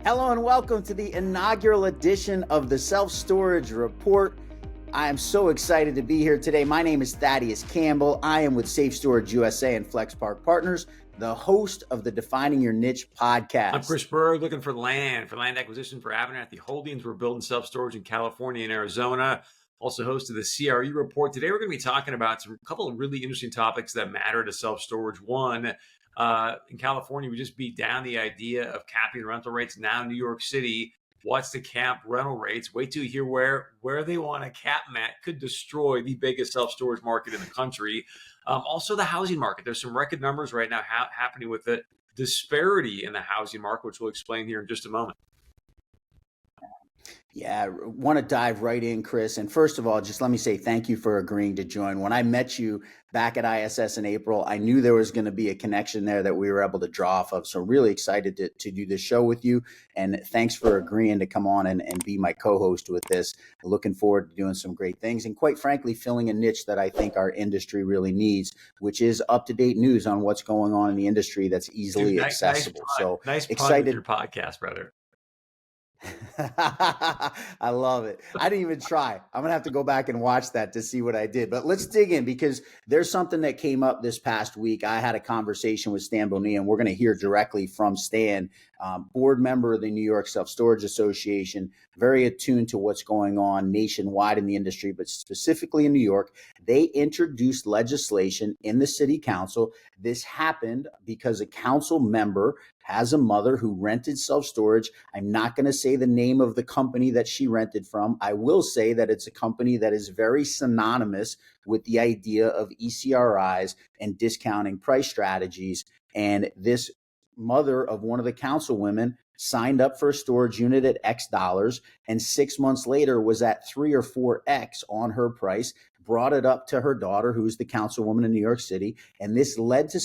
Hello and welcome to the inaugural edition of the Self-Storage Report. I am so excited to be here today. My name is Thaddeus Campbell. I am with Safe Storage USA and Flex Park Partners, the host of the Defining Your Niche podcast. I'm Chris Berg, looking for land acquisition for Abernathy Holdings. We're building self-storage in California and Arizona. Also host of the CRE Report. Today, we're going to be talking about a couple of really interesting topics that matter to self-storage. One, in California, we just beat down the idea of capping rental rates. Now, New York City wants to cap rental rates. Wait till you hear where they want to cap them at. Could destroy the biggest self-storage market in the country. Also, the housing market. There's some record numbers right now happening with the disparity in the housing market, which we'll explain here in just a moment. Yeah, want to dive right in, Chris. And first of all, just let me say thank you for agreeing to join. When I met you back at ISS in April, I knew there was going to be a connection there that we were able to draw off of. So really excited to do this show with you. And thanks for agreeing to come on and be my co-host with this. Looking forward to doing some great things. And quite frankly, filling a niche that I think our industry really needs, which is up-to-date news on what's going on in the industry that's easily accessible. Nice excited with your podcast, brother. I love it. I didn't even try. I'm going to have to go back and watch that to see what I did. But let's dig in because there's something that came up this past week. I had a conversation with Stan Bonilla, and we're going to hear directly from Stan, board member of the New York Self-Storage Association, very attuned to what's going on nationwide in the industry, but specifically in New York. They introduced legislation in the city council. This happened because a council member has a mother who rented self-storage. I'm not going to say the name of the company that she rented from. I will say that it's a company that is very synonymous with the idea of ECRIs and discounting price strategies. And this mother of one of the councilwomen signed up for a storage unit at X dollars, and 6 months later was at 3 or 4X on her price, brought it up to her daughter, who's the councilwoman in New York City. And this led to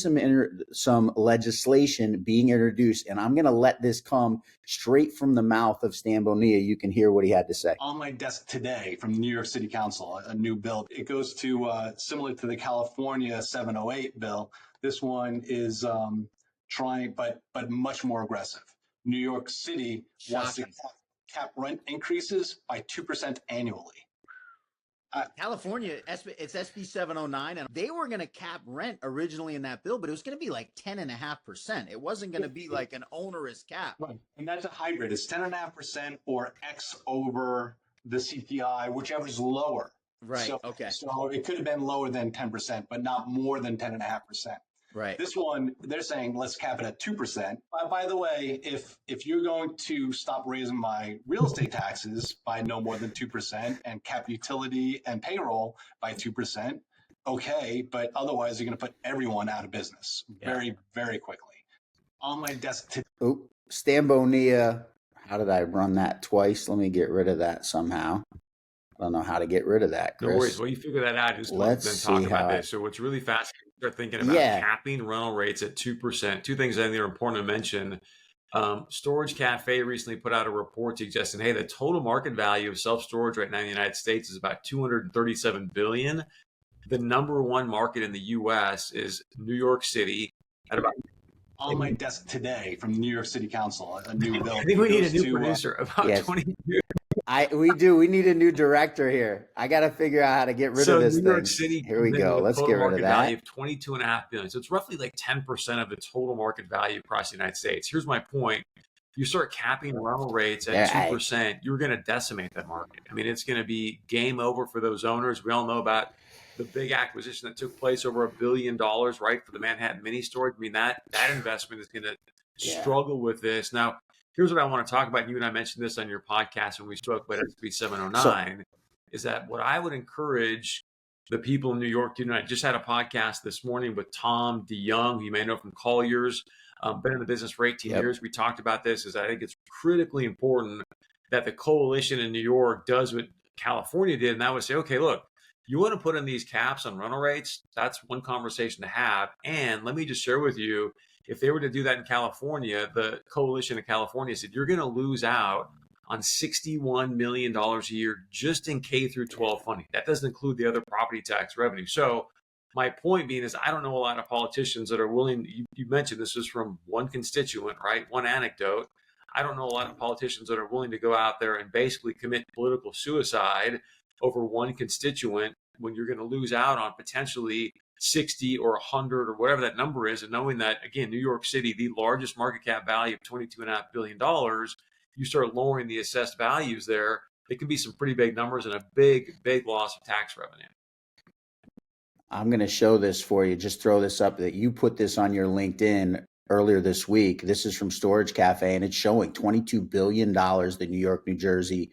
some legislation being introduced. And I'm going to let this come straight from the mouth of Stan Bonilla. You can hear what he had to say. On my desk today from the New York City Council, a new bill. It goes to similar to the California 708 bill. This one is trying, but much more aggressive. New York City wants to cap rent increases by 2% annually. California, it's SB 709, and they were going to cap rent originally in that bill, but it was going to be like 10.5%. It wasn't going to be like an onerous cap. Right, and that's a hybrid. It's 10.5% or X over the CPI, whichever is lower. Right. So, okay. So it could have been lower than 10%, but not more than 10.5%. Right. This one, they're saying let's cap it at 2%. By the way, if you're going to stop raising my real estate taxes by no more than 2% and cap utility and payroll by 2%, okay, but otherwise you're going to put everyone out of business very, very quickly. On my desk today. Oh, Stan Bonilla. How did I run that twice? Let me get rid of that somehow. I don't know how to get rid of that, Chris. No worries. Well, you figure that out. Just Let's talk about this. So what's really fascinating, start thinking about capping rental rates at 2%. Two things I think are important to mention. Storage Cafe recently put out a report suggesting, hey, the total market value of self-storage right now in the United States is about $237 billion. The number one market in the U.S. is New York City at about. On my desk today from the New York City Council, a new bill. I think we need a new producer. About 22. We do. We need a new director here. I got to figure out how to get rid of this New thing. York City, here we go. Let's get rid of that. Value of $22.5 billion. So it's roughly like 10% of the total market value across the United States. Here's my point. You start capping rental rates at 2%, you're going to decimate that market. I mean, it's going to be game over for those owners. We all know about the big acquisition that took place, over $1 billion, right, for the Manhattan mini storage. I mean, that investment is going to struggle with this. Now, here's what I want to talk about. You and I mentioned this on your podcast when we spoke about SB 709, is that what I would encourage the people in New York to do. I just had a podcast this morning with Tom DeYoung, who you may know from Colliers, been in the business for 18 years. We talked about this, is I think it's critically important that the coalition in New York does what California did, and that would say, okay, look, you want to put in these caps on rental rates? That's one conversation to have. And let me just share with you, if they were to do that in California, the coalition in California said, you're going to lose out on $61 million a year just in K through 12 funding. That doesn't include the other property tax revenue. So my point being is I don't know a lot of politicians that are willing, you mentioned this is from one constituent, right? One anecdote. I don't know a lot of politicians that are willing to go out there and basically commit political suicide over one constituent when you're going to lose out on potentially 60 or 100 or whatever that number is. And knowing that, again, New York City, the largest market cap value of $22.5 billion, you start lowering the assessed values there, it can be some pretty big numbers and a big, big loss of tax revenue. I'm going to show this for you. Just throw this up that you put this on your LinkedIn earlier this week. This is from Storage Cafe, and it's showing $22 billion, the New York, New Jersey,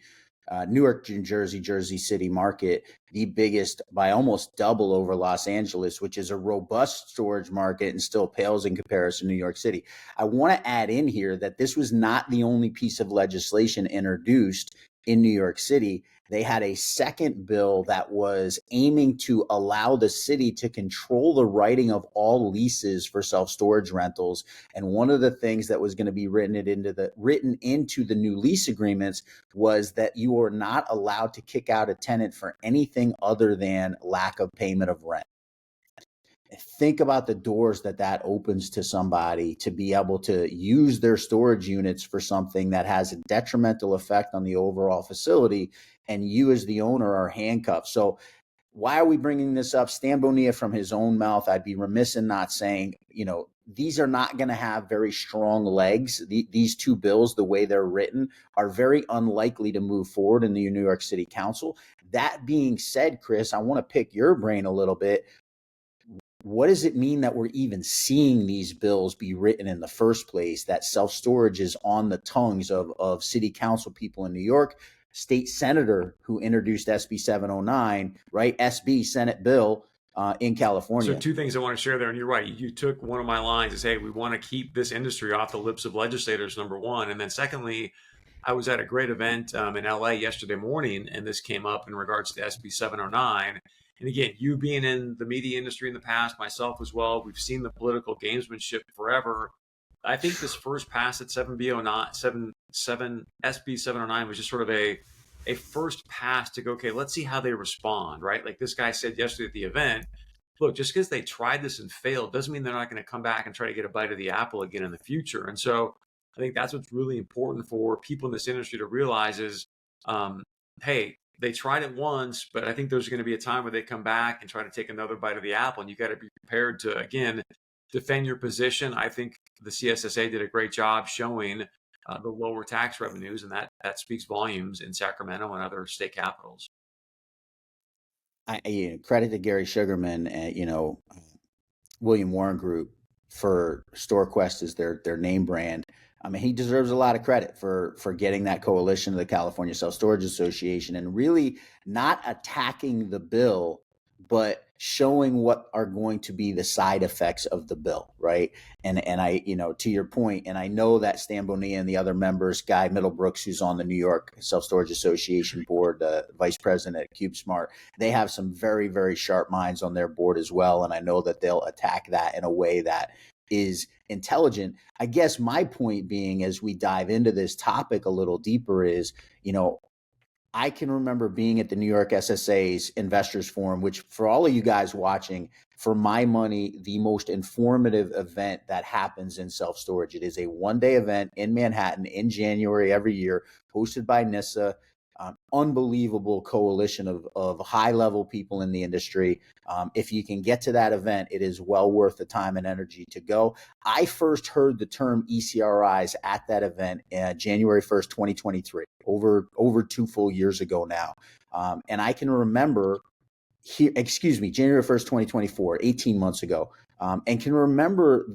Jersey City market, the biggest by almost double over Los Angeles, which is a robust storage market and still pales in comparison to New York City. I want to add in here that this was not the only piece of legislation introduced in New York City. They had a second bill that was aiming to allow the city to control the writing of all leases for self-storage rentals. And one of the things that was going to be written into the new lease agreements was that you are not allowed to kick out a tenant for anything other than lack of payment of rent. Think about the doors that opens to somebody to be able to use their storage units for something that has a detrimental effect on the overall facility, and you as the owner are handcuffed. So why are we bringing this up? Stan Bonilla, from his own mouth, I'd be remiss in not saying, these are not going to have very strong legs. These two bills, the way they're written, are very unlikely to move forward in the New York City Council. That being said, Chris, I want to pick your brain a little bit. What does it mean that we're even seeing these bills be written in the first place, that self-storage is on the tongues of city council people in New York, state senator who introduced SB 709, right? SB Senate bill in California. So two things I want to share there. And you're right. You took one of my lines as, hey, we want to keep this industry off the lips of legislators, number one. And then secondly, I was at a great event in LA yesterday morning, and this came up in regards to SB 709. And again, you being in the media industry in the past, myself as well, we've seen the political gamesmanship forever. I think this first pass at SB 709 was just sort of a first pass to go, okay, let's see how they respond, right? Like this guy said yesterday at the event, look, just because they tried this and failed doesn't mean they're not going to come back and try to get a bite of the apple again in the future. And so I think that's what's really important for people in this industry to realize is, hey, they tried it once, but I think there's going to be a time where they come back and try to take another bite of the apple. And you got to be prepared to, again, defend your position. I think the CSSA did a great job showing the lower tax revenues, and that speaks volumes in Sacramento and other state capitals. Credit to Gary Sugarman and William Warren Group for StoreQuest as their name brand. I mean, he deserves a lot of credit for getting that coalition of the California Self-Storage Association and really not attacking the bill, but showing what are going to be the side effects of the bill, right? And I, to your point, and I know that Stan Bonilla and the other members, Guy Middlebrooks, who's on the New York Self-Storage Association board, vice president at CubeSmart, they have some very, very sharp minds on their board as well. And I know that they'll attack that in a way that is intelligent. I guess my point being, as we dive into this topic a little deeper, is, I can remember being at the New York SSA's Investors Forum, which for all of you guys watching, for my money, the most informative event that happens in self-storage. It is a one-day event in Manhattan in January every year, hosted by NISA. Unbelievable coalition of high-level people in the industry. If you can get to that event, it is well worth the time and energy to go. I first heard the term ECRIs at that event January 1st, 2023, over 2 full years ago now. And I can remember January 1st, 2024, 18 months ago. And can remember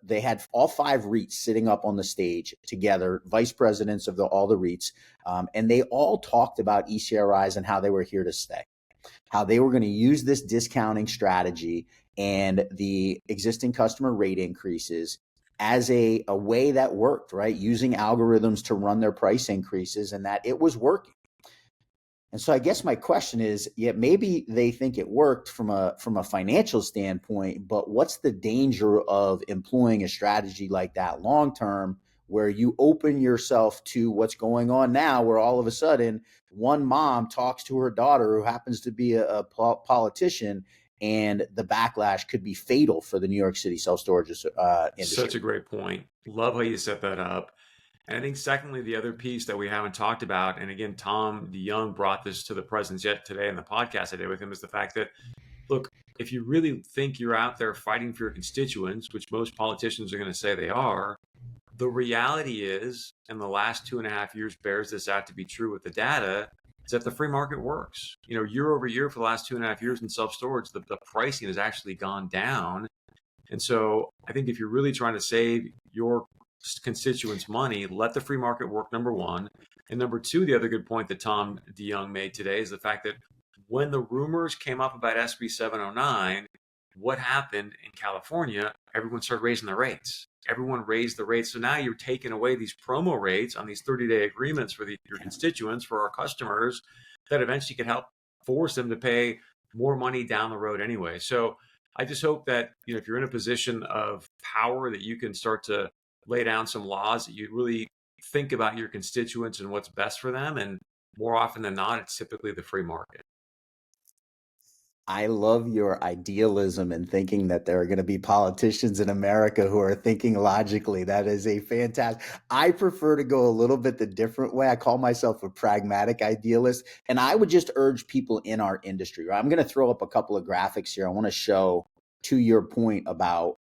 they had all 5 REITs sitting up on the stage together, vice presidents of all the REITs, and they all talked about ECRIs and how they were here to stay, how they were going to use this discounting strategy and the existing customer rate increases as a way that worked, right? Using algorithms to run their price increases, and that it was working. And so I guess my question is, maybe they think it worked from a financial standpoint, but what's the danger of employing a strategy like that long term, where you open yourself to what's going on now, where all of a sudden one mom talks to her daughter who happens to be a politician, and the backlash could be fatal for the New York City self-storage industry. Such a great point. Love how you set that up. And I think secondly, the other piece that we haven't talked about, and again, Tom DeYoung brought this to the presence yet today in the podcast I did with him, is the fact that, look, if you really think you're out there fighting for your constituents, which most politicians are going to say they are, the reality is, and the last 2.5 years bears this out to be true with the data, is that the free market works. Year over year for the last 2.5 years in self-storage, the pricing has actually gone down. And so I think if you're really trying to save your constituents money, let the free market work, number one. And number two, the other good point that Tom DeYoung made today is the fact that when the rumors came up about SB 709, what happened in California? Everyone started raising the rates. Everyone raised the rates. So now you're taking away these promo rates on these 30-day agreements for your constituents, for our customers, that eventually can help force them to pay more money down the road anyway. So I just hope that, if you're in a position of power, that you can start to lay down some laws that you really think about your constituents and what's best for them. And more often than not, it's typically the free market. I love your idealism and thinking that there are going to be politicians in America who are thinking logically. That is a fantastic. I prefer to go a little bit the different way. I call myself a pragmatic idealist, and I would just urge people in our industry. Right? I'm going to throw up a couple of graphics here. I want to show, to your point about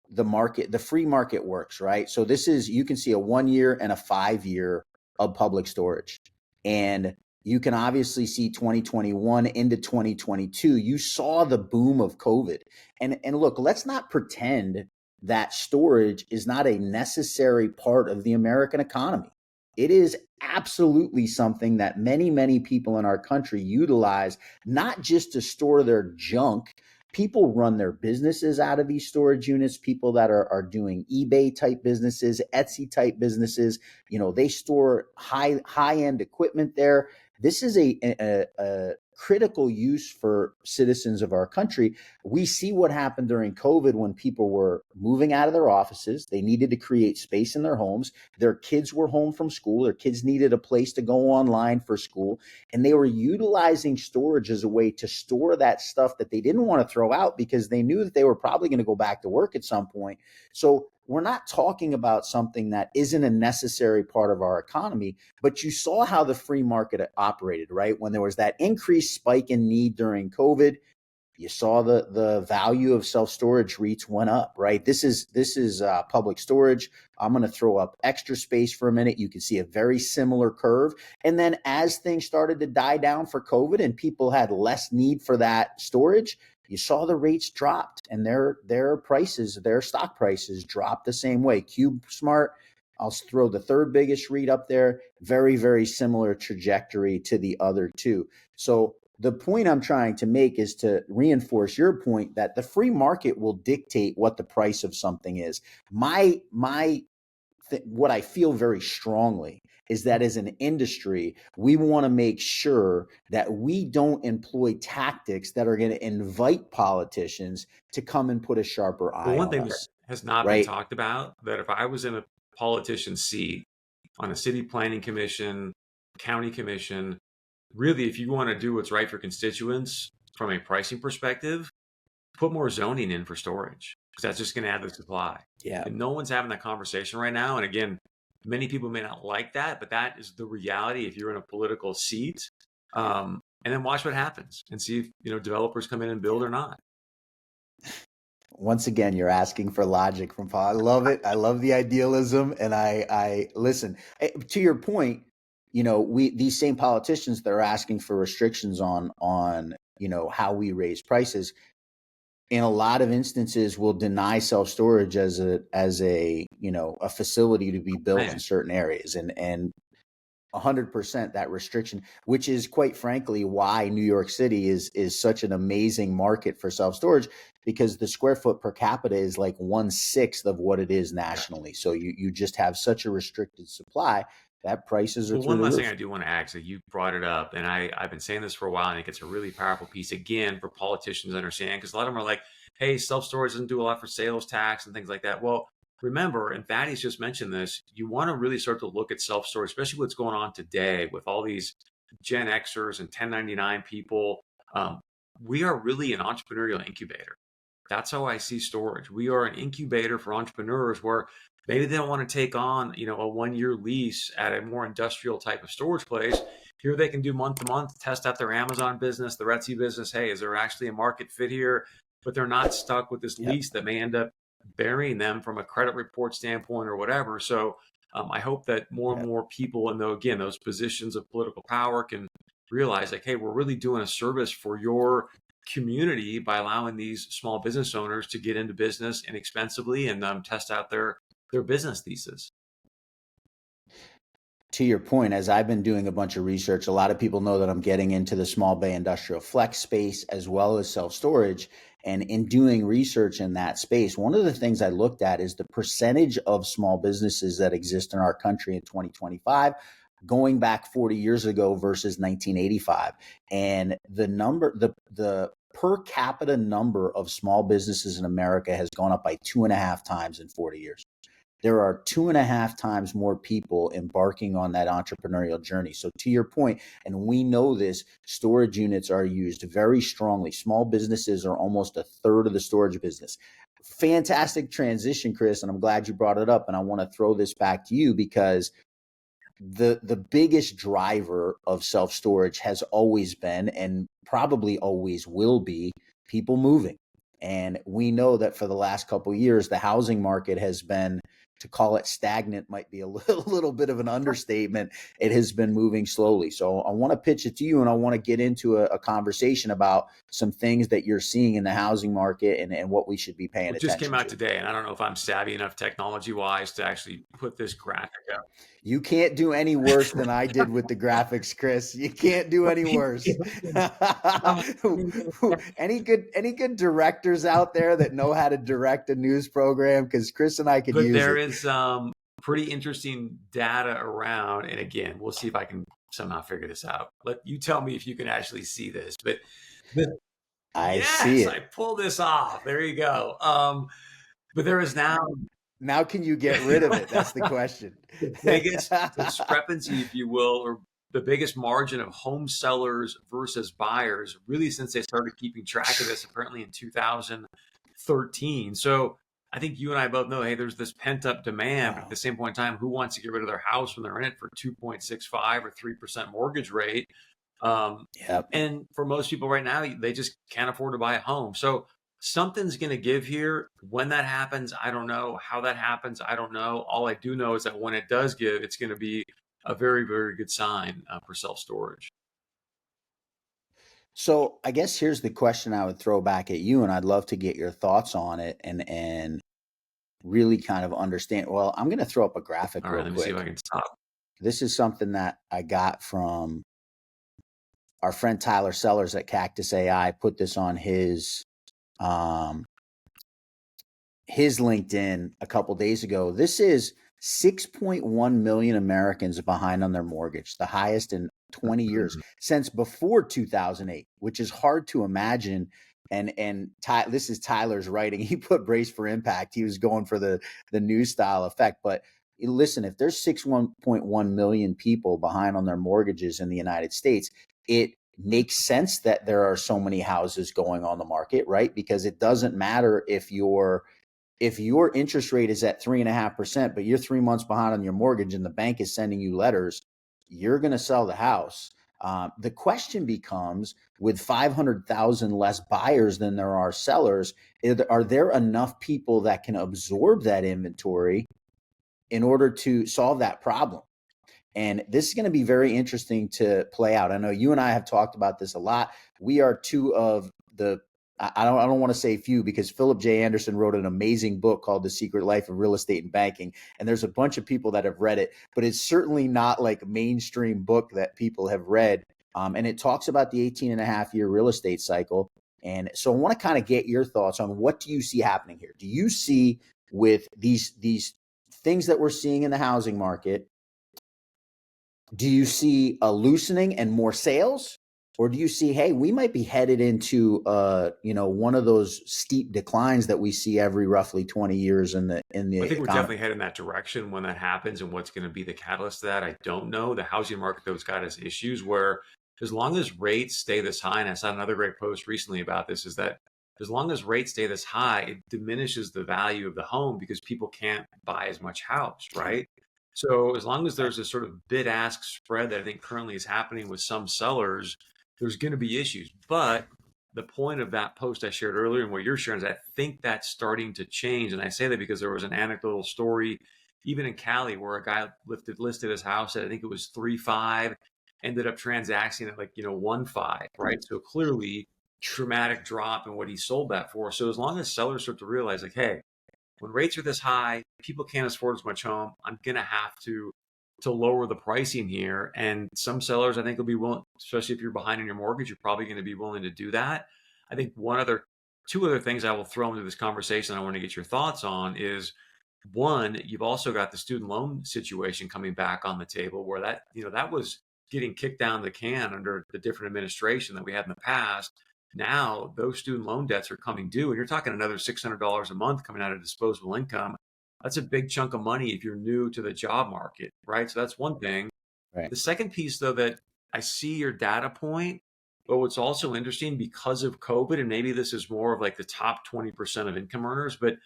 the market, the free market works, right? So this is, you can see a 1 year and a 5 year of public storage. And you can obviously see 2021 into 2022. You saw the boom of COVID. And look, let's not pretend that storage is not a necessary part of the American economy. It is absolutely something that many, many people in our country utilize, not just to store their junk. People run their businesses out of these storage units. People that are doing eBay type businesses, Etsy type businesses, they store high end equipment there. This is a critical use for citizens of our country. We see what happened during COVID when people were moving out of their offices. They needed to create space in their homes. Their kids were home from school. Their kids needed a place to go online for school. And they were utilizing storage as a way to store that stuff that they didn't want to throw out because they knew that they were probably going to go back to work at some point. So we're not talking about something that isn't a necessary part of our economy, but you saw how the free market operated, right? When there was that increased spike in need during COVID, you saw the value of self-storage REITs went up, right? This is public storage. I'm going to throw up Extra Space for a minute. You can see a very similar curve. And then as things started to die down for COVID and people had less need for that storage, you saw the rates dropped and their prices, their stock prices dropped the same way. CubeSmart, I'll throw the third biggest REIT up there. Very, very similar trajectory to the other two. So the point I'm trying to make is to reinforce your point that the free market will dictate what the price of something is. What I feel very strongly is that as an industry, we want to make sure that we don't employ tactics that are going to invite politicians to come and put a sharper eye on us. One thing that has not been talked about, that if I was in a politician's seat on a city planning commission, county commission, really, if you want to do what's right for constituents from a pricing perspective, put more zoning in for storage, because that's just going to add the supply. Yeah. And no one's having that conversation right now. And again, many people may not like that, but that is the reality if you're in a political seat. And then watch what happens and see if developers come in and build or not. Once again, you're asking for logic from Paul. I love it. I love the idealism, and I listen. To your point, these same politicians that are asking for restrictions on how we raise prices, in a lot of instances will deny self-storage as a facility to be built in certain areas, and 100% that restriction, which is quite frankly why New York City is such an amazing market for self-storage, because the square foot per capita is like 1/6 of what it is nationally. So you just have such a restricted supply that prices are through one the last roof. thing I do want to add, so you brought it up, and I've been saying this for a while, and I think it's a really powerful piece, again, for politicians to understand, because a lot of them are like, hey, self-storage doesn't do a lot for sales tax and things like that. Well, remember, and Thaddeus just mentioned this, you want to really start to look at self-storage, especially what's going on today with all these Gen Xers and 1099 people. We are really an entrepreneurial incubator. That's how I see storage. We are an incubator for entrepreneurs where maybe they don't want to take on, a 1-year lease at a more industrial type of storage place. Here they can do month to month, test out their Amazon business, their Etsy business. Hey, is there actually a market fit here? But they're not stuck with this lease that may end up burying them from a credit report standpoint or whatever. So I hope that more and more people in those positions of political power can realize, like, hey, we're really doing a service for your community by allowing these small business owners to get into business inexpensively and test out their business thesis. To your point, as I've been doing a bunch of research, a lot of people know that I'm getting into the small bay industrial flex space as well as self-storage. And in doing research in that space, one of the things I looked at is the percentage of small businesses that exist in our country in 2025, going back 40 years ago versus 1985. And the per capita number of small businesses in America has gone up by 2.5 times in 40 years. There are 2.5 times more people embarking on that entrepreneurial journey. So to your point, and we know this, storage units are used very strongly. Small businesses are almost a third of the storage business. Fantastic transition, Chris, and I'm glad you brought it up. And I want to throw this back to you because the biggest driver of self-storage has always been, and probably always will be, people moving. And we know that for the last couple of years, the housing market has been, to call it stagnant might be a little bit of an understatement. It has been moving slowly. So I want to pitch it to you, and I want to get into a conversation about some things that you're seeing in the housing market and what we should be paying attention to. It just came out today, and I don't know if I'm savvy enough technology-wise to actually put this graphic up. You can't do any worse than I did with the graphics, Chris. You can't do any worse. Any good directors out there that know how to direct a news program? Because Chris and I could use it. But there is pretty interesting data around, and again, we'll see if I can somehow figure this out. You tell me if you can actually see this. But I see it. I pulled this off. There you go. But there is now. Now, can you get rid of it? That's the question. The biggest discrepancy, if you will, or the biggest margin of home sellers versus buyers, really since they started keeping track of this, apparently in 2013. So I think you and I both know, hey, there's this pent up demand. But at the same point in time, who wants to get rid of their house when they're in it for 2.65 or 3% mortgage rate? And for most people right now, they just can't afford to buy a home. So something's going to give here. When that happens, I don't know. How that happens, I don't know. All I do know is that when it does give, it's going to be a very, very good sign for self-storage. So I guess here's the question I would throw back at you, and I'd love to get your thoughts on it and really kind of understand. Well, I'm going to throw up a graphic real quick. Let me see if I can stop. This is something that I got from our friend Tyler Sellers at Cactus AI. Put this on his LinkedIn a couple days ago. This is 6.1 million Americans behind on their mortgage, the highest in 20 years since before 2008, which is hard to imagine. And this is Tyler's writing. He put brace for impact. He was going for the new style effect. But listen, if there's 6.1 million people behind on their mortgages in the United States, it makes sense that there are so many houses going on the market, right? Because it doesn't matter if your interest rate is at 3.5%, but you're 3 months behind on your mortgage and the bank is sending you letters, you're going to sell the house. The question becomes, with 500,000 less buyers than there are sellers, are there enough people that can absorb that inventory in order to solve that problem? And this is going to be very interesting to play out. I know you and I have talked about this a lot. We are two of the, I don't want to say few, because Philip J. Anderson wrote an amazing book called The Secret Life of Real Estate and Banking. And there's a bunch of people that have read it, but it's certainly not like a mainstream book that people have read. And it talks about the 18.5-year real estate cycle. And so I want to kind of get your thoughts on, what do you see happening here? Do you see, with these things that we're seeing in the housing market, do you see a loosening and more sales? Or do you see, hey, we might be headed into one of those steep declines that we see every roughly 20 years in the I think we're economy? definitely heading in that direction. When that happens and what's going to be the catalyst to that, I don't know. The housing market, though, has got its issues where, as long as rates stay this high, and I saw another great post recently about this, is that as long as rates stay this high, it diminishes the value of the home because people can't buy as much house, right? So as long as there's a sort of bid-ask spread that I think currently is happening with some sellers, there's going to be issues. But the point of that post I shared earlier and what you're sharing is I think that's starting to change. And I say that because there was an anecdotal story, even in Cali, where a guy listed his house at, I think it was 3.5, ended up transacting at 1.5, right? So clearly dramatic drop in what he sold that for. So as long as sellers start to realize hey, when rates are this high, people can't afford as much home, I'm going to have to lower the pricing here. And some sellers, I think, will be willing, especially if you're behind on your mortgage, you're probably going to be willing to do that. I think two other things I will throw into this conversation I want to get your thoughts on is, one, you've also got the student loan situation coming back on the table where that was getting kicked down the can under the different administration that we had in the past. Now those student loan debts are coming due, and you're talking another $600 a month coming out of disposable income. That's a big chunk of money if you're new to the job market, right? So that's one thing. Right. The second piece, though, that I see your data point, but what's also interesting because of COVID, and maybe this is more of the top 20% of income earners, but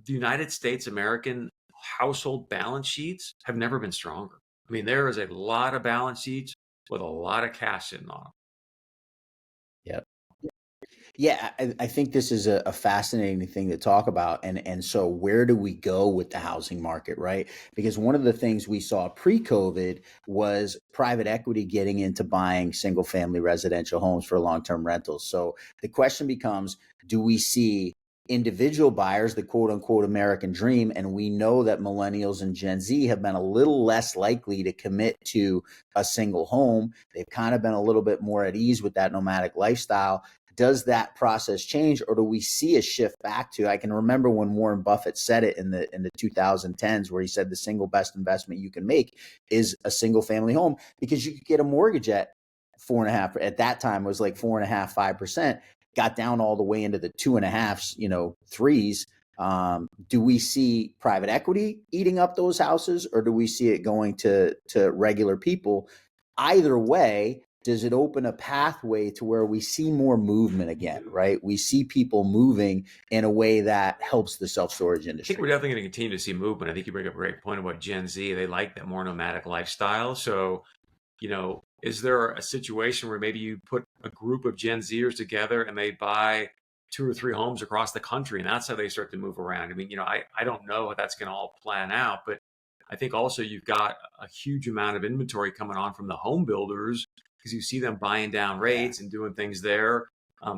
the United States American household balance sheets have never been stronger. I mean, there is a lot of balance sheets with a lot of cash sitting on them. Yep. Yeah, I think this is a fascinating thing to talk about. And so where do we go with the housing market, right? Because one of the things we saw pre-COVID was private equity getting into buying single family residential homes for long-term rentals. So the question becomes, do we see individual buyers, the quote unquote American dream? And we know that millennials and Gen Z have been a little less likely to commit to a single home. They've kind of been a little bit more at ease with that nomadic lifestyle. Does that process change, or do we see a shift back to? I can remember when Warren Buffett said it in the 2010s, where he said the single best investment you can make is a single family home, because you could get a mortgage at 4.5. At that time, it was like 4.5, 5%. Got down all the way into the 2.5s, threes. Do we see private equity eating up those houses, or do we see it going to regular people? Either way, does it open a pathway to where we see more movement again, right? We see people moving in a way that helps the self-storage I industry. think we're definitely going to continue to see movement. I think you bring up a great point about Gen Z. They like that more nomadic lifestyle. So, is there a situation where maybe you put a group of Gen Zers together and they buy 2 or 3 homes across the country, and that's how they start to move around? I mean, I don't know how that's going to all plan out, but I think also you've got a huge amount of inventory coming on from the home builders, because you see them buying down rates and doing things there.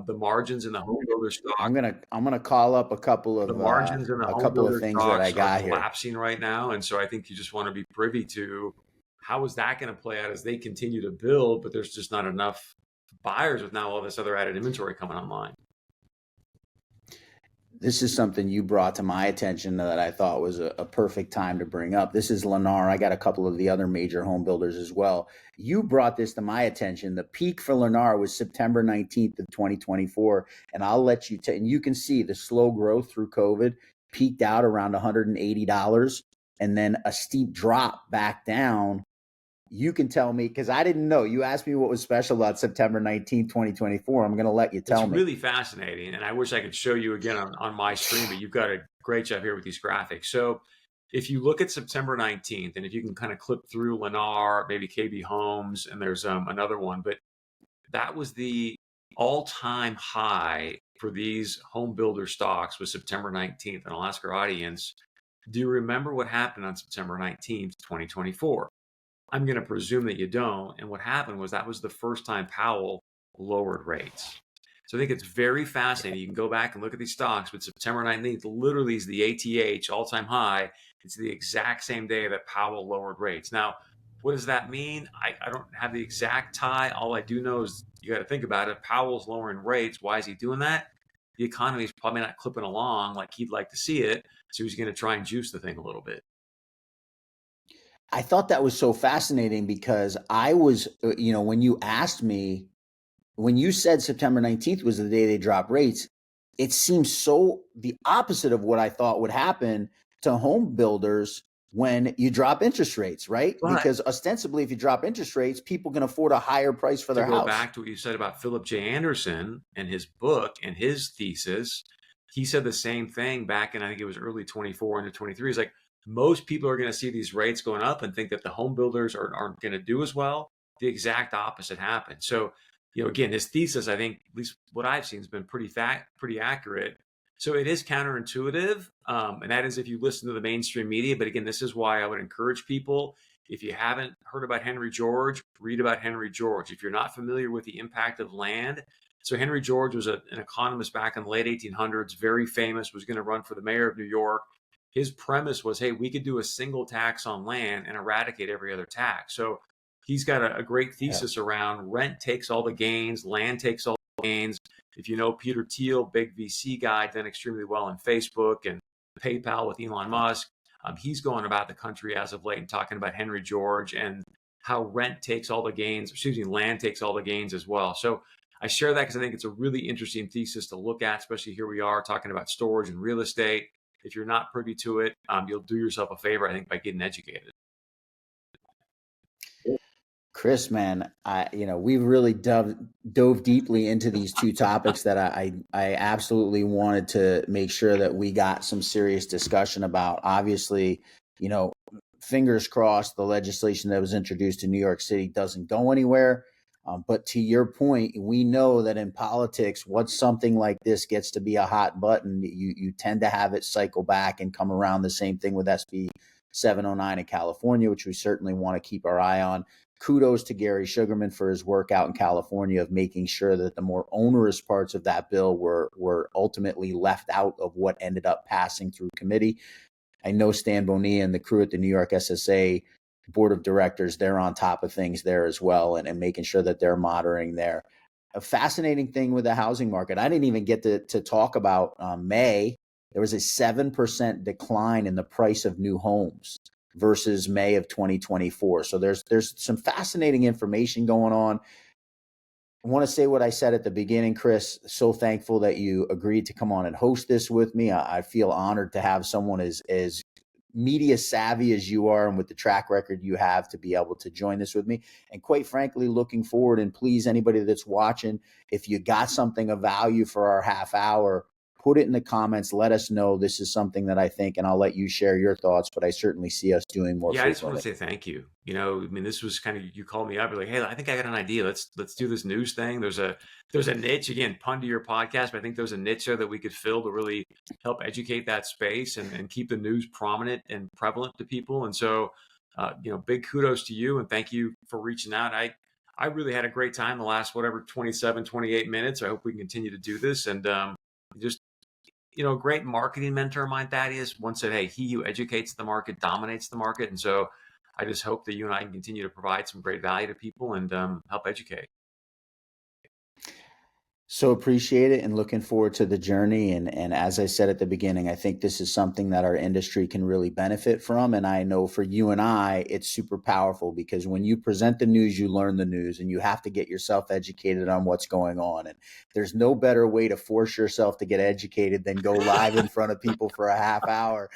The margins in the home builder stock. I'm gonna call up a couple of the margins in the a home couple builder of things that I stocks got are here. collapsing right now, and so I think you just want to be privy to how is that going to play out as they continue to build, but there's just not enough buyers with now all this other added inventory coming online. This is something you brought to my attention that I thought was a perfect time to bring up. This is Lennar. I got a couple of the other major home builders as well. You brought this to my attention. The peak for Lennar was September 19th of 2024. And I'll let you and you can see the slow growth through COVID, peaked out around $180, and then a steep drop back down. You can tell me, because I didn't know. You asked me what was special about September 19th, 2024. I'm going to let you tell me. It's really fascinating, and I wish I could show you again on my screen, but you've got a great job here with these graphics. So if you look at September 19th, and if you can kind of clip through Lennar, maybe KB Homes, and there's another one, but that was the all-time high for these home builder stocks was September 19th. And I'll ask our audience, do you remember what happened on September 19th, 2024? I'm going to presume that you don't. And what happened was that was the first time Powell lowered rates. So I think it's very fascinating. You can go back and look at these stocks, but September 19th literally is the ATH all-time high. It's the exact same day that Powell lowered rates. Now, what does that mean? I don't have the exact tie. All I do know is you got to think about it. If Powell's lowering rates, why is he doing that? The economy is probably not clipping along like he'd like to see it. So he's going to try and juice the thing a little bit. I thought that was so fascinating because I was, when you asked me, when you said September 19th was the day they dropped rates, it seems so the opposite of what I thought would happen to home builders when you drop interest rates, right? But Because ostensibly, if you drop interest rates, people can afford a higher price for their to go house. back to what you said about Philip J. Anderson and his book and his thesis, he said the same thing back in, I think it was early 24 into 23. He's like, most people are going to see these rates going up and think that the home builders aren't going to do as well. The exact opposite happened. So, again, his thesis, I think, at least what I've seen, has been pretty accurate. So it is counterintuitive, and that is if you listen to the mainstream media. But again, this is why I would encourage people, if you haven't heard about Henry George, read about Henry George. If you're not familiar with the impact of land, so Henry George was an economist back in the late 1800s, very famous, was going to run for the mayor of New York. His premise was, hey, we could do a single tax on land and eradicate every other tax. So he's got a great thesis around rent takes all the gains, land takes all the gains. If you know Peter Thiel, big VC guy, done extremely well in Facebook and PayPal with Elon Musk. He's going about the country as of late and talking about Henry George and how land takes all the gains as well. So I share that because I think it's a really interesting thesis to look at, especially here we are talking about storage and real estate. If you're not privy to it, you'll do yourself a favor, I think, by getting educated. Chris, man, we've really dove deeply into these two topics that I absolutely wanted to make sure that we got some serious discussion about. Obviously, fingers crossed, the legislation that was introduced in New York City doesn't go anywhere. But to your point, we know that in politics, once something like this gets to be a hot button, you tend to have it cycle back and come around. The same thing with SB 709 in California, which we certainly want to keep our eye on. Kudos to Gary Sugarman for his work out in California of making sure that the more onerous parts of that bill were ultimately left out of what ended up passing through committee. I know Stan Bonilla and the crew at the New York SSA board of directors, they're on top of things there as well and making sure that they're monitoring there. A fascinating thing with the housing market, I didn't even get to talk about May. There was a 7% decline in the price of new homes versus May of 2024. So there's some fascinating information going on. I want to say what I said at the beginning, Chris. So thankful that you agreed to come on and host this with me. I feel honored to have someone as media savvy as you are and with the track record you have to be able to join this with me. And quite frankly, looking forward, and please, anybody that's watching, if you got something of value for our half hour, put it in the comments. Let us know. This is something that I think, and I'll let you share your thoughts, but I certainly see us doing more. Yeah, I just want to say thank you. This was kind of, you called me up, you're like, hey, I think I got an idea. Let's do this news thing. There's a niche, again, pun to your podcast, but I think there's a niche there that we could fill to really help educate that space and keep the news prominent and prevalent to people. And so, big kudos to you and thank you for reaching out. I really had a great time the last, 27, 28 minutes. I hope we can continue to do this. And just, a great marketing mentor of mine, Thaddeus, once said, hey, he who educates the market dominates the market. And so I just hope that you and I can continue to provide some great value to people and help educate. So appreciate it and looking forward to the journey. And as I said at the beginning, I think this is something that our industry can really benefit from. And I know for you and I, it's super powerful because when you present the news, you learn the news and you have to get yourself educated on what's going on. And there's no better way to force yourself to get educated than go live in front of people for a half hour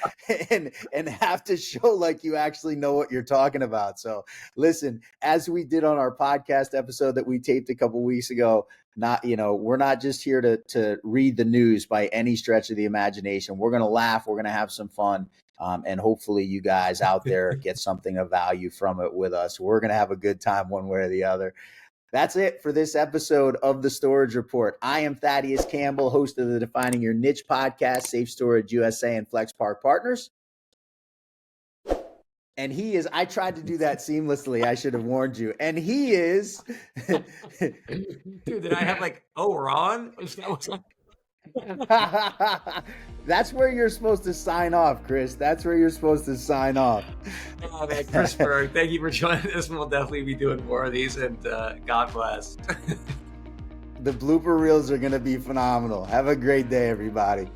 and have to show like you actually know what you're talking about. So listen, as we did on our podcast episode that we taped a couple weeks ago, we're not just here to read the news by any stretch of the imagination. We're going to laugh. We're going to have some fun. And hopefully you guys out there get something of value from it with us. We're going to have a good time one way or the other. That's it for this episode of The Storage Report. I am Thaddeus Campbell, host of the Defining Your Niche podcast, Safe Storage USA and Flex Park Partners. And he is, I tried to do that seamlessly. I should have warned you. And he is. Dude, did I have we're on? That's where you're supposed to sign off, Chris. That's where you're supposed to sign off. Oh, man, Chris Berg, thank you for joining us. We'll definitely be doing more of these, and God bless. The blooper reels are going to be phenomenal. Have a great day, everybody.